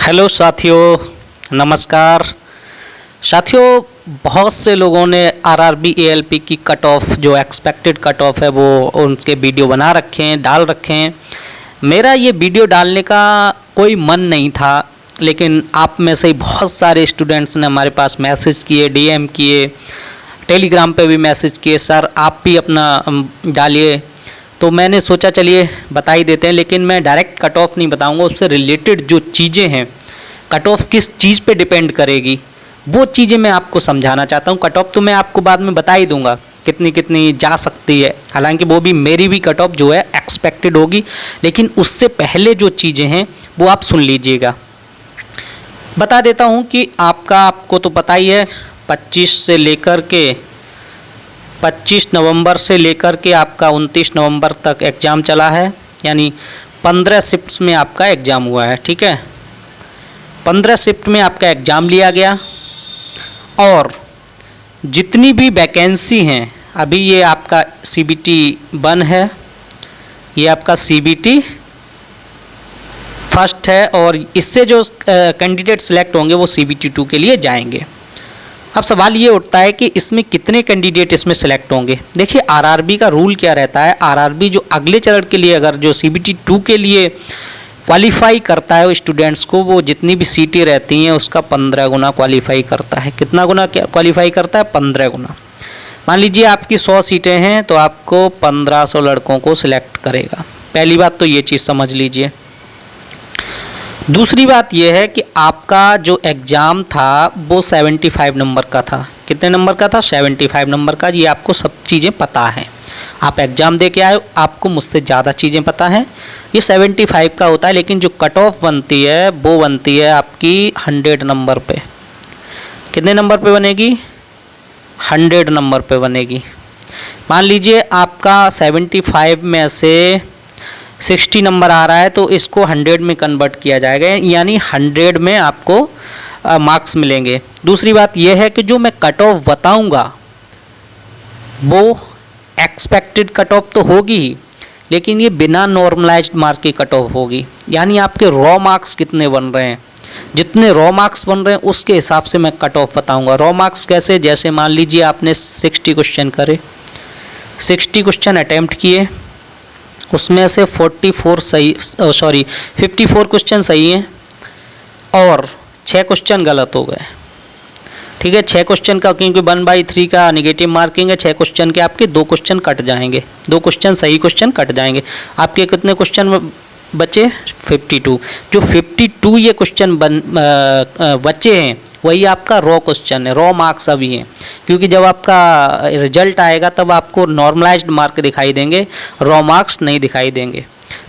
Hello साथियों, नमस्कार साथियों। बहुत से लोगों ने आरआरबी एएलपी की कट ऑफ जो एक्सपेक्टेड कट ऑफ है वो उनके वीडियो बना रखे हैं, डाल रखे हैं। मेरा ये वीडियो डालने का कोई मन नहीं था, लेकिन आप में से ही बहुत सारे स्टूडेंट्स ने हमारे पास मैसेज किए, डीएम किए, टेलीग्राम पे भी मैसेज किए, सर आप भी अपना डालिए। तो मैंने सोचा चलिए बता ही देते हैं, लेकिन मैं डायरेक्ट कट ऑफ नहीं बताऊंगा। उससे रिलेटेड जो चीज़ें हैं, कट ऑफ किस चीज़ पे डिपेंड करेगी वो चीज़ें मैं आपको समझाना चाहता हूँ। कट ऑफ तो मैं आपको बाद में बता ही दूंगा कितनी कितनी जा सकती है, हालांकि वो भी मेरी भी कट ऑफ जो है एक्सपेक्टेड होगी, लेकिन उससे पहले जो चीज़ें हैं वो आप सुन लीजिएगा। बता देता हूँ कि आपको तो पता ही है 25 नवंबर से लेकर के आपका 29 नवंबर तक एग्ज़ाम चला है, यानी 15 शिफ्ट्स में आपका एग्ज़ाम हुआ है। ठीक है, 15 शिफ्ट में आपका एग्ज़ाम लिया गया और जितनी भी वैकेंसी हैं, अभी ये आपका सीबीटी 1 है, ये आपका सीबीटी फर्स्ट है, और इससे जो कैंडिडेट सिलेक्ट होंगे वो सीबीटी 2 के लिए जाएंगे। अब सवाल ये उठता है कि इसमें कितने कैंडिडेट इसमें सिलेक्ट होंगे। देखिए आरआरबी का रूल क्या रहता है, आरआरबी जो अगले चरण के लिए अगर जो सीबीटी 2 के लिए क्वालिफाई करता है स्टूडेंट्स को, वो जितनी भी सीटें रहती हैं उसका 15 गुना क्वालिफाई करता है। कितना गुना क्वालिफाई करता है? 15 गुना। मान लीजिए आपकी 100 सीटें हैं तो आपको 1500 लड़कों को सिलेक्ट करेगा। पहली बात तो ये चीज़ समझ लीजिए। दूसरी बात यह है कि आपका जो एग्ज़ाम था वो 75 नंबर का था। कितने नंबर का था? 75 नंबर का। ये आपको सब चीज़ें पता है, आप एग्ज़ाम दे के आए, आपको मुझसे ज़्यादा चीज़ें पता हैं। ये 75 का होता है, लेकिन जो कट ऑफ बनती है वो बनती है आपकी 100 नंबर पे। कितने नंबर पे बनेगी? 100 नंबर पे बनेगी। मान लीजिए आपका 75 में से 60 नंबर आ रहा है तो इसको 100 में कन्वर्ट किया जाएगा, यानी 100 में आपको मार्क्स मिलेंगे। दूसरी बात यह है कि जो मैं कट ऑफ बताऊंगा वो एक्सपेक्टेड कट ऑफ तो होगी ही, लेकिन ये बिना नॉर्मलाइज्ड मार्क की कट ऑफ होगी, यानी आपके रॉ मार्क्स कितने बन रहे हैं। जितने रॉ मार्क्स बन रहे हैं उसके हिसाब से मैं कट ऑफ बताऊंगा। रॉ मार्क्स कैसे? जैसे मान लीजिए आपने 60 क्वेश्चन करे, 60 क्वेश्चन अटैम्प्ट किए, उसमें से 54 क्वेश्चन सही हैं और 6 क्वेश्चन गलत हो गए। ठीक है, 6 क्वेश्चन का, क्योंकि 1/3 का निगेटिव मार्किंग है, 6 क्वेश्चन के आपके 2 क्वेश्चन कट जाएंगे, 2 क्वेश्चन सही क्वेश्चन कट जाएंगे। आपके कितने क्वेश्चन बचे? 52। जो 52 ये क्वेश्चन बचे हैं वही आपका रॉ क्वेश्चन है, रॉ मार्क्स अभी हैं, क्योंकि जब आपका रिजल्ट आएगा तब आपको नॉर्मलाइज्ड मार्क दिखाई देंगे, रॉ मार्क्स नहीं दिखाई देंगे।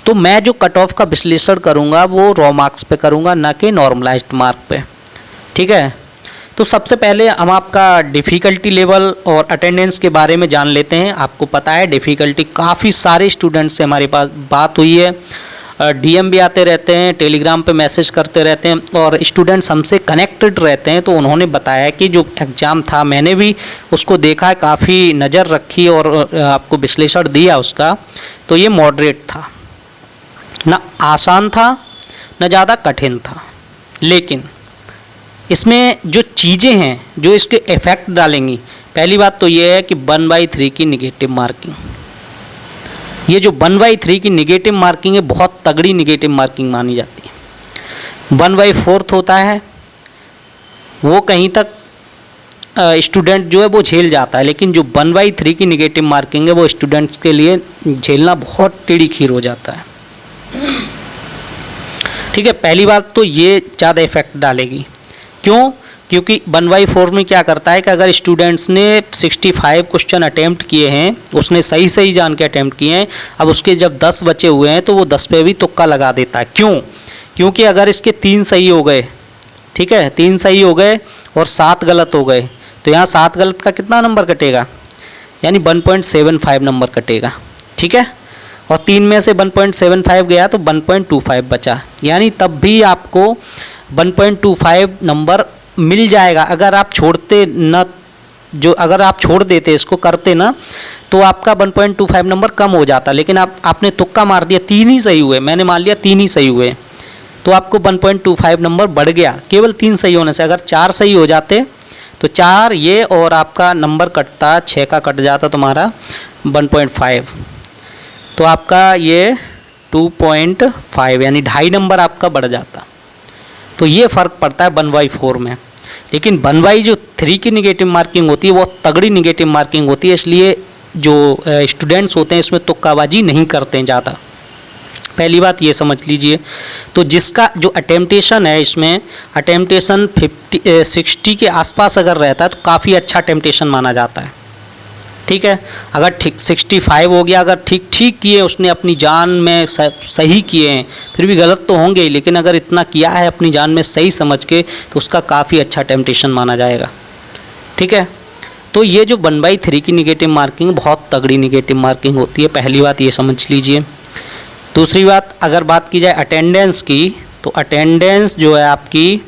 तो मैं जो कट ऑफ का विश्लेषण करूंगा वो रॉ मार्क्स पे करूंगा, ना कि नॉर्मलाइज्ड मार्क पे। ठीक है, तो सबसे पहले हम आपका डिफ़िकल्टी लेवल और अटेंडेंस के बारे में जान लेते हैं। आपको पता है डिफ़िकल्टी, काफ़ी सारे स्टूडेंट्स से हमारे पास बात हुई है, डीएम भी आते रहते हैं, टेलीग्राम पे मैसेज करते रहते हैं, और स्टूडेंट्स हमसे कनेक्टेड रहते हैं। तो उन्होंने बताया कि जो एग्ज़ाम था मैंने भी उसको देखा है, काफ़ी नज़र रखी और आपको विश्लेषण दिया उसका। तो ये मॉडरेट था, ना आसान था ना ज़्यादा कठिन था, लेकिन इसमें जो चीज़ें हैं जो इसके इफ़ेक्ट डालेंगी, पहली बात तो ये है कि 1/3 की निगेटिव मार्किंग। ये जो 1/3 की निगेटिव मार्किंग है बहुत तगड़ी निगेटिव मार्किंग मानी जाती है। 1/4 होता है वो कहीं तक स्टूडेंट जो है वो झेल जाता है, लेकिन जो 1/3 की निगेटिव मार्किंग है वो स्टूडेंट्स के लिए झेलना बहुत टेढ़ी खीर हो जाता है। ठीक है, पहली बात तो ये ज़्यादा इफेक्ट डालेगी। क्यों? क्योंकि 1/4 में क्या करता है कि अगर स्टूडेंट्स ने 65 क्वेश्चन अटैम्प्ट किए हैं, उसने सही जान के अटैम्प्ट किए हैं, अब उसके जब 10 बचे हुए हैं तो वो 10 पे भी तुक्का लगा देता है। क्यों? क्योंकि अगर इसके 3 सही हो गए, ठीक है, 3 सही हो गए और 7 गलत हो गए, तो यहाँ 7 गलत का कितना नंबर कटेगा? यानी 1.75 नंबर कटेगा। ठीक है, और 3 में से 1.75 गया तो 1.25 बचा, यानी तब भी आपको 1.25 नंबर मिल जाएगा। अगर आप छोड़ते ना, अगर आप छोड़ देते, इसको करते ना, तो आपका 1.25 नंबर कम हो जाता, लेकिन आपने तुक्का मार दिया, 3 ही सही हुए, मैंने मान लिया 3 ही सही हुए, तो आपको 1.25 नंबर बढ़ गया केवल 3 सही होने से। अगर 4 सही हो जाते तो 4 ये और आपका नंबर कटता, 6 का कट जाता तुम्हारा 1.5, तो आपका ये 2.5 यानी 2.5 नंबर आपका बढ़ जाता। तो ये फ़र्क पड़ता है 1/4 में। लेकिन 1/3 की निगेटिव मार्किंग होती है वो तगड़ी निगेटिव मार्किंग होती है, इसलिए जो स्टूडेंट्स होते हैं इसमें तुक्काबाजी नहीं करते हैं ज़्यादा। पहली बात ये समझ लीजिए। तो जिसका जो अटेम्पटेशन है, इसमें अटेम्पटेशन 60 के आसपास अगर रहता है तो काफ़ी अच्छा अटेम्पटेशन माना जाता है। ठीक है, अगर ठीक 65 हो गया, अगर ठीक ठीक किए उसने अपनी जान में सही किए हैं, फिर भी गलत तो होंगे ही, लेकिन अगर इतना किया है अपनी जान में सही समझ के तो उसका काफ़ी अच्छा टेम्पटेशन माना जाएगा। ठीक है, तो ये जो 1/3 की निगेटिव मार्किंग बहुत तगड़ी निगेटिव मार्किंग होती है, पहली बात ये समझ लीजिए। दूसरी बात, अगर बात की जाए अटेंडेंस की, तो अटेंडेंस जो है आपकी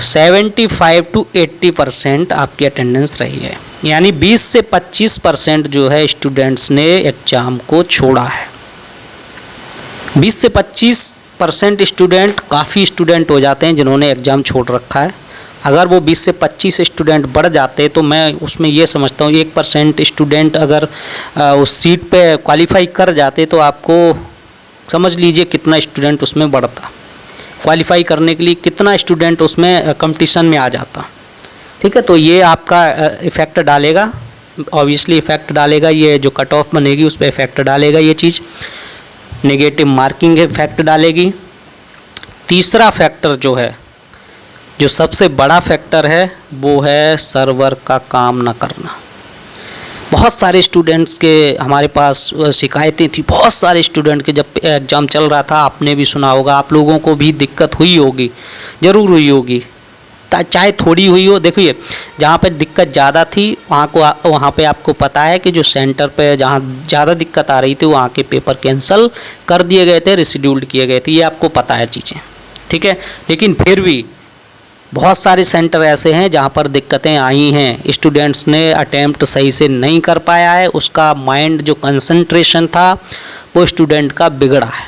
75 to 80% आपकी अटेंडेंस रही है, यानी 20 से 25% जो है स्टूडेंट्स ने एग्ज़ाम को छोड़ा है। 20 से 25% स्टूडेंट काफ़ी स्टूडेंट हो जाते हैं जिन्होंने एग्ज़ाम छोड़ रखा है। अगर वो 20 से 25 स्टूडेंट बढ़ जाते तो मैं उसमें ये समझता हूँ 1% स्टूडेंट अगर उस सीट पे क्वालिफाई कर जाते तो आपको समझ लीजिए कितना स्टूडेंट उसमें बढ़ता, क्वालिफाई करने के लिए कितना स्टूडेंट उसमें कंपटीशन में आ जाता। ठीक है, तो ये आपका इफ़ेक्ट डालेगा, ऑब्वियसली इफ़ेक्ट डालेगा, ये जो कट ऑफ बनेगी उस पर इफ़ेक्ट डालेगा, ये चीज़ नेगेटिव मार्किंग इफ़ेक्ट डालेगी। तीसरा फैक्टर जो है, जो सबसे बड़ा फैक्टर है, वो है सर्वर का काम ना करना। बहुत सारे स्टूडेंट्स के हमारे पास शिकायतें थी, बहुत सारे स्टूडेंट के जब एग्ज़ाम चल रहा था, आपने भी सुना होगा, आप लोगों को भी दिक्कत हुई होगी, ज़रूर हुई होगी, चाहे थोड़ी हुई हो। देखिए, जहाँ पे दिक्कत ज़्यादा थी वहाँ पे आपको पता है कि जो सेंटर पे जहाँ ज़्यादा दिक्कत आ रही थी वहाँ के पेपर कैंसिल कर दिए गए थे, रिशेड्यूल्ड किए गए थे, ये आपको पता है चीज़ें। ठीक है, लेकिन फिर भी बहुत सारे सेंटर ऐसे हैं जहाँ पर दिक्कतें आई हैं, स्टूडेंट्स ने अटेम्प्ट सही से नहीं कर पाया है, उसका माइंड जो कंसंट्रेशन था वो स्टूडेंट का बिगड़ा है।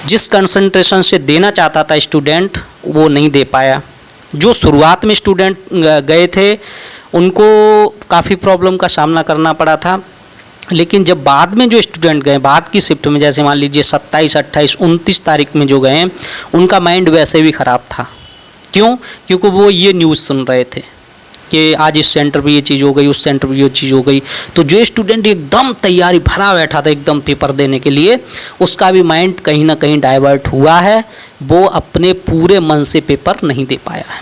जिस कंसंट्रेशन से देना चाहता था स्टूडेंट वो नहीं दे पाया। जो शुरुआत में स्टूडेंट गए थे उनको काफ़ी प्रॉब्लम का सामना करना पड़ा था, लेकिन जब बाद में जो स्टूडेंट गए बाद की शिफ्ट में, जैसे मान लीजिए 27, 28, 29 तारीख में जो गए, उनका माइंड वैसे भी ख़राब था। क्यों? क्योंकि वो ये न्यूज़ सुन रहे थे कि आज इस सेंटर पे ये चीज़ हो गई, उस सेंटर पे ये चीज़ हो गई। तो जो स्टूडेंट एकदम तैयारी भरा बैठा था एकदम पेपर देने के लिए, उसका भी माइंड कहीं ना कहीं डाइवर्ट हुआ है, वो अपने पूरे मन से पेपर नहीं दे पाया है।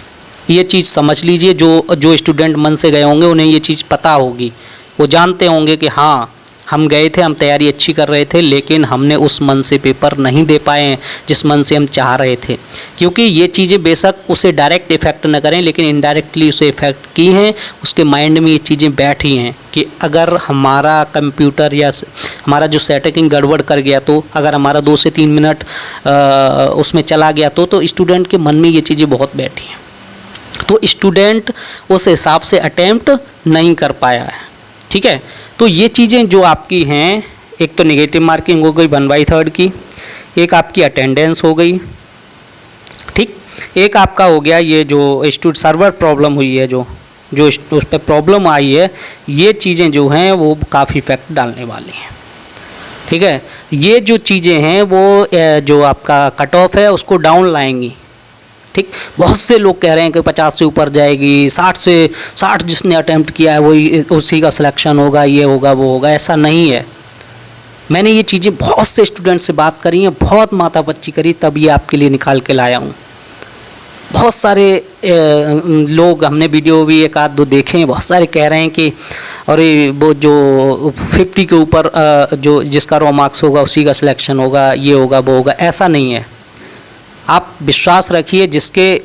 ये चीज़ समझ लीजिए। जो स्टूडेंट मन से गए होंगे उन्हें ये चीज़ पता होगी, वो जानते होंगे कि हाँ हम गए थे, हम तैयारी अच्छी कर रहे थे, लेकिन हमने उस मन से पेपर नहीं दे पाए हैं जिस मन से हम चाह रहे थे। क्योंकि ये चीज़ें बेशक उसे डायरेक्ट इफ़ेक्ट न करें, लेकिन इनडायरेक्टली उसे इफ़ेक्ट की हैं, उसके माइंड में ये चीज़ें बैठी हैं कि अगर हमारा कंप्यूटर या हमारा जो सेटिंग गड़बड़ कर गया, तो अगर हमारा 2 से 3 मिनट उसमें चला गया तो स्टूडेंट के मन में ये चीज़ें बहुत बैठी हैं। तो स्टूडेंट उस हिसाब से अटेम्प्ट नहीं कर पाया है। ठीक है, तो ये चीज़ें जो आपकी हैं, एक तो नेगेटिव मार्किंग हो गई 1/3 की, एक आपकी अटेंडेंस हो गई, ठीक, एक आपका हो गया ये जो सर्वर प्रॉब्लम हुई है, जो उस पर प्रॉब्लम आई है, ये चीज़ें जो हैं वो काफ़ी इफेक्ट डालने वाली हैं। ठीक है, ये जो चीज़ें हैं वो जो आपका कट ऑफ है उसको डाउन लाएंगी। ठीक, बहुत से लोग कह रहे हैं कि 50 से ऊपर जाएगी, 60 जिसने अटेम्प्ट किया है वही उसी का सिलेक्शन होगा, ये होगा वो होगा। ऐसा नहीं है। मैंने ये चीज़ें बहुत से स्टूडेंट से बात करी हैं, बहुत माथापच्ची करी, तब ये आपके लिए निकाल के लाया हूँ। बहुत सारे लोग, हमने वीडियो भी 1-2 देखे हैं, बहुत सारे कह रहे हैं कि अरे वो जो 50 के ऊपर जो जिसका रॉ मार्क्स होगा उसी का सिलेक्शन होगा, ये होगा वो होगा। ऐसा नहीं है। आप विश्वास रखिए, जिसके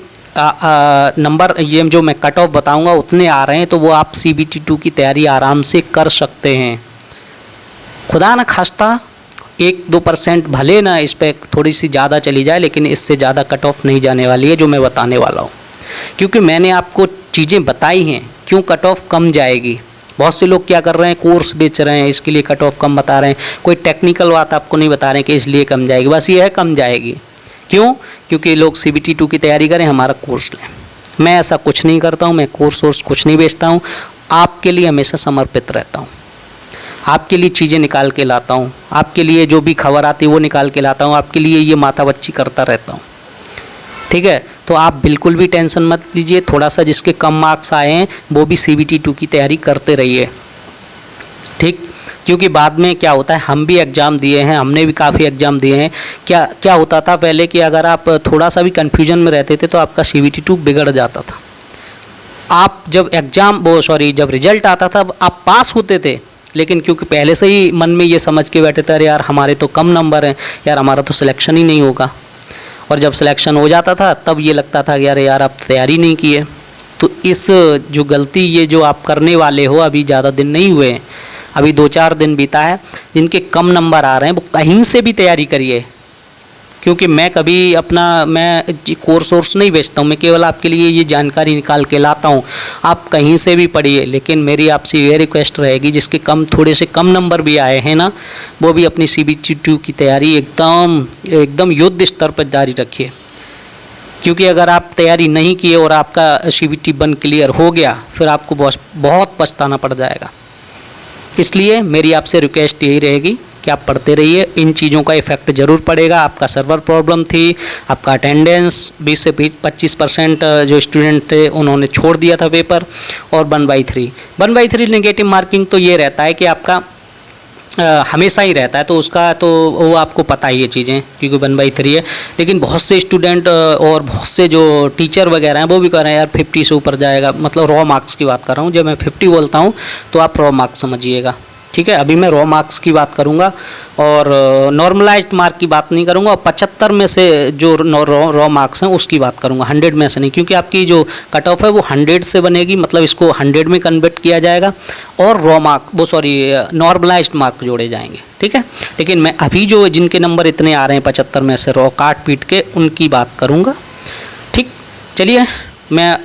नंबर ये जो मैं कट ऑफ बताऊंगा उतने आ रहे हैं, तो वो आप CBT 2 की तैयारी आराम से कर सकते हैं। खुदा न खास्ता 1-2% भले ना इस पर थोड़ी सी ज़्यादा चली जाए, लेकिन इससे ज़्यादा कट ऑफ नहीं जाने वाली है जो मैं बताने वाला हूँ। क्योंकि मैंने आपको चीज़ें बताई हैं क्यों कट ऑफ कम जाएगी, बहुत से लोग क्या कर रहे हैं, कोर्स बेच रहे हैं, इसके लिए कट ऑफ कम बता रहे हैं, कोई टेक्निकल बात आपको नहीं बता रहे हैं कि इसलिए कम जाएगी, बस ये है कम जाएगी। क्यों? क्योंकि लोग CBT 2 की तैयारी करें, हमारा कोर्स लें। मैं ऐसा कुछ नहीं करता हूँ, मैं कोर्स वोर्स कुछ नहीं बेचता हूँ, आपके लिए हमेशा समर्पित रहता हूँ, आपके लिए चीज़ें निकाल के लाता हूँ, आपके लिए जो भी खबर आती है वो निकाल के लाता हूँ, आपके लिए ये माथा बच्ची करता रहता हूँ। ठीक है, तो आप बिल्कुल भी टेंशन मत लीजिए। थोड़ा सा जिसके कम मार्क्स आए हैं वो भी CBT 2 की तैयारी करते रहिए, ठीक। क्योंकि बाद में क्या होता है, हम भी एग्ज़ाम दिए हैं, हमने भी काफ़ी एग्ज़ाम दिए हैं। क्या होता था पहले कि अगर आप थोड़ा सा भी कन्फ्यूजन में रहते थे तो आपका CBT 2 बिगड़ जाता था। आप जब जब रिजल्ट आता था आप पास होते थे, लेकिन क्योंकि पहले से ही मन में ये समझ के बैठे थे अरे यार हमारे तो कम नंबर हैं, यार हमारा तो सिलेक्शन ही नहीं होगा। और जब सिलेक्शन हो जाता था तब ये लगता था कि अरे यार आप तैयारी नहीं की है। तो इस जो गलती ये जो आप करने वाले हो, अभी ज़्यादा दिन नहीं हुए हैं, अभी 2-4 दिन बीता है, जिनके कम नंबर आ रहे हैं वो कहीं से भी तैयारी करिए। क्योंकि मैं कोर्स वोर्स नहीं बेचता हूँ, मैं केवल आपके लिए ये जानकारी निकाल के लाता हूँ। आप कहीं से भी पढ़िए, लेकिन मेरी आपसे ये रिक्वेस्ट रहेगी जिसके थोड़े से कम नंबर भी आए हैं ना, वो भी अपनी CBT 2 की तैयारी एकदम युद्ध स्तर पर जारी रखिए। क्योंकि अगर आप तैयारी नहीं किए और आपका CBT 1 क्लियर हो गया, फिर आपको बहुत पछताना पड़ जाएगा। इसलिए मेरी आपसे रिक्वेस्ट यही रहेगी कि आप पढ़ते रहिए। इन चीज़ों का इफेक्ट ज़रूर पड़ेगा। आपका सर्वर प्रॉब्लम थी, आपका अटेंडेंस 20 से 25% जो स्टूडेंट थे उन्होंने छोड़ दिया था पेपर, और 1/3 नेगेटिव मार्किंग तो ये रहता है कि आपका हमेशा ही रहता है, तो उसका तो वो आपको पता ही ये चीज़ें, क्योंकि 1/3 है। लेकिन बहुत से स्टूडेंट और बहुत से जो टीचर वगैरह हैं वो भी कह रहे हैं यार 50 से ऊपर जाएगा, मतलब रॉ मार्क्स की बात कर रहा हूँ। जब मैं 50 बोलता हूँ तो आप रॉ मार्क्स समझिएगा, ठीक है। अभी मैं रॉ मार्क्स की बात करूंगा और नॉर्मलाइज्ड मार्क की बात नहीं करूंगा, और 75 में से जो रॉ मार्क्स हैं उसकी बात करूंगा, 100 में से नहीं, क्योंकि आपकी जो कट ऑफ है वो 100 से बनेगी, मतलब इसको 100 में कन्वर्ट किया जाएगा और नॉर्मलाइज्ड मार्क जोड़े जाएंगे, ठीक है। लेकिन मैं अभी जो जिनके नंबर इतने आ रहे हैं 75 में से रॉ काट पीट के, उनकी बात करूँगा, ठीक। चलिए, मैं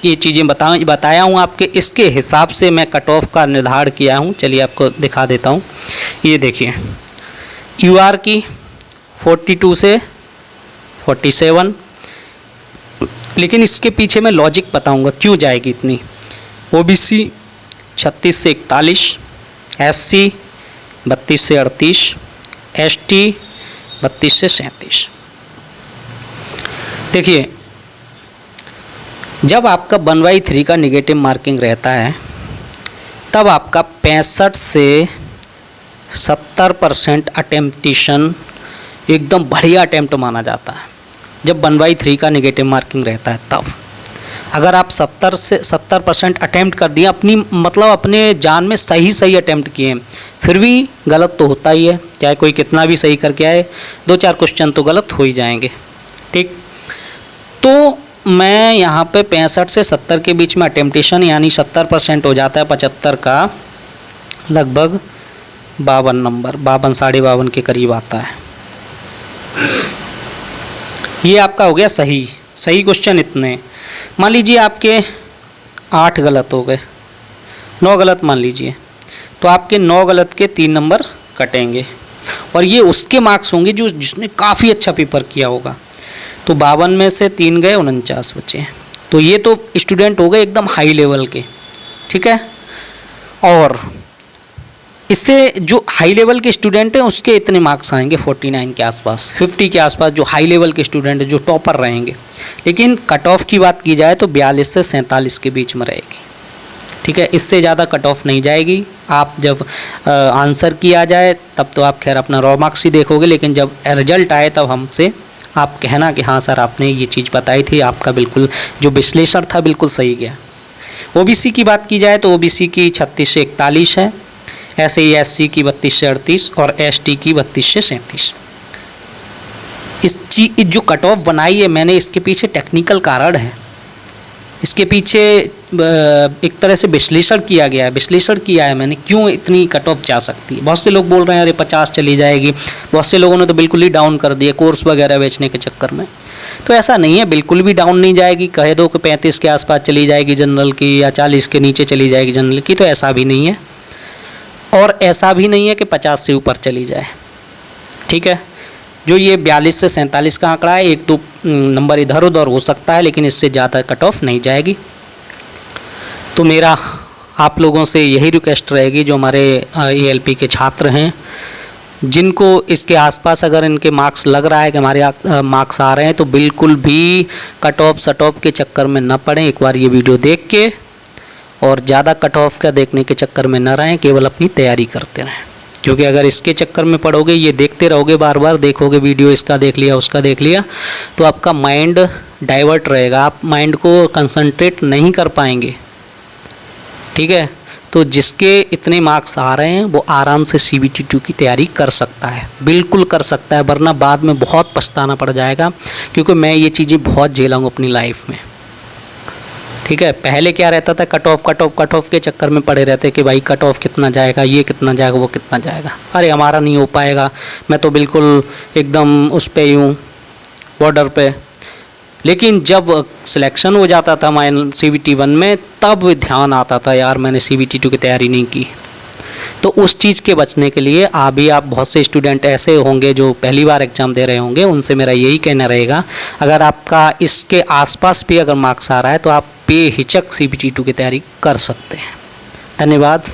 ये चीज़ें बताया हूँ आपके, इसके हिसाब से मैं कट ऑफ का निर्धारण किया हूँ। चलिए आपको दिखा देता हूँ। ये देखिए, UR की 42 से 47, लेकिन इसके पीछे मैं लॉजिक बताऊँगा क्यों जाएगी इतनी। OBC 36 से 41, SC 32 से 38, ST 32 से 37। देखिए, जब आपका 1/3 का निगेटिव मार्किंग रहता है तब आपका 65 से 70% अटेम्प्टेशन एकदम बढ़िया अटेम्प्ट माना जाता है। जब 1/3 का निगेटिव मार्किंग रहता है तब अगर आप 70% अटेम्प्ट कर दिए, अपने जान में सही अटेम्प्ट किए, फिर भी गलत तो होता ही है, चाहे कोई कितना भी सही करके आए, 2-4 क्वेश्चन तो गलत हो ही जाएंगे, ठीक। तो मैं यहाँ पे 65 से 70 के बीच में अटेम्प्टेशन यानी 70% हो जाता है 75 का, लगभग 52 नंबर, 52-52.5 के करीब आता है। ये आपका हो गया सही क्वेश्चन इतने। मान लीजिए आपके 8 गलत हो गए, 9 गलत मान लीजिए, तो आपके 9 गलत के 3 नंबर कटेंगे, और ये उसके मार्क्स होंगे जिसने काफ़ी अच्छा पेपर किया होगा। तो 52 में से 3 गए, 49 बचे। तो ये तो स्टूडेंट हो गए एकदम हाई लेवल के, ठीक है। और इससे जो हाई लेवल के स्टूडेंट हैं उसके इतने मार्क्स आएंगे 49 के आसपास, 50 के आसपास, जो हाई लेवल के स्टूडेंट हैं, जो टॉपर रहेंगे। लेकिन कट ऑफ की बात की जाए तो 42 से 47 के बीच में रहेगी, ठीक है। इससे ज़्यादा कट ऑफ नहीं जाएगी। आप जब आंसर किया जाए तब तो आप खैर अपना रॉ मार्क्स ही देखोगे, लेकिन जब रिजल्ट आए तब हमसे आप कहना कि हाँ सर आपने ये चीज़ बताई थी, आपका बिल्कुल जो विश्लेषण था बिल्कुल सही गया। OBC की बात की जाए तो OBC की 36 से 41 है, ऐसे ही SC की 32 से 38 और ST की 32 से 37। इस जो कट ऑफ बनाई है मैंने, इसके पीछे टेक्निकल कारण है। इसके पीछे एक तरह से विश्लेषण किया गया है, विश्लेषण किया है मैंने क्यों इतनी कट ऑफ जा सकती है। बहुत से लोग बोल रहे हैं अरे 50 चली जाएगी, बहुत से लोगों ने तो बिल्कुल ही डाउन कर दिया कोर्स वगैरह बेचने के चक्कर में। तो ऐसा नहीं है, बिल्कुल भी डाउन नहीं जाएगी। कह दो कि 35 के आसपास चली जाएगी जनरल की या 40 के नीचे चली जाएगी जनरल की, तो ऐसा भी नहीं है। और ऐसा भी नहीं है कि 50 से ऊपर चली जाए। ठीक है, जो ये 42 से 47 का आंकड़ा है, 1-2 नंबर इधर उधर हो सकता है, लेकिन इससे ज़्यादा कट ऑफ नहीं जाएगी। तो मेरा आप लोगों से यही रिक्वेस्ट रहेगी, जो हमारे ALP के छात्र हैं, जिनको इसके आसपास अगर इनके मार्क्स लग रहा है कि हमारे मार्क्स आ रहे हैं, तो बिल्कुल भी कट ऑफ सट ऑफ के चक्कर में न पड़ें। एक बार ये वीडियो देख के और ज़्यादा कट ऑफ का देखने के चक्कर में न रहें, केवल अपनी तैयारी करते रहें। क्योंकि अगर इसके चक्कर में पड़ोगे, ये देखते रहोगे, बार बार देखोगे वीडियो, इसका देख लिया उसका देख लिया, तो आपका माइंड डाइवर्ट रहेगा, आप माइंड को कंसंट्रेट नहीं कर पाएंगे। ठीक है, तो जिसके इतने मार्क्स आ रहे हैं वो आराम से CBT2 की तैयारी कर सकता है, बिल्कुल कर सकता है, वरना बाद में बहुत पछताना पड़ जाएगा। क्योंकि मैं ये चीज़ें बहुत झेला हूँ अपनी लाइफ में। ठीक है, पहले क्या रहता था, कट ऑफ के चक्कर में पड़े रहते कि भाई कट ऑफ कितना जाएगा, ये कितना जाएगा, वो कितना जाएगा, अरे हमारा नहीं हो पाएगा, मैं तो बिल्कुल एकदम उस पे ही हूँ, बॉर्डर पे। लेकिन जब सिलेक्शन हो जाता था CBT1 में, तब ध्यान आता था यार मैंने CBT2 की तैयारी नहीं की। तो उस चीज़ के बचने के लिए आप बहुत से स्टूडेंट ऐसे होंगे जो पहली बार एग्ज़ाम दे रहे होंगे, उनसे मेरा यही कहना रहेगा, अगर आपका इसके आसपास भी अगर मार्क्स आ रहा है तो आप बेहिचक CBT2 की तैयारी कर सकते हैं। धन्यवाद।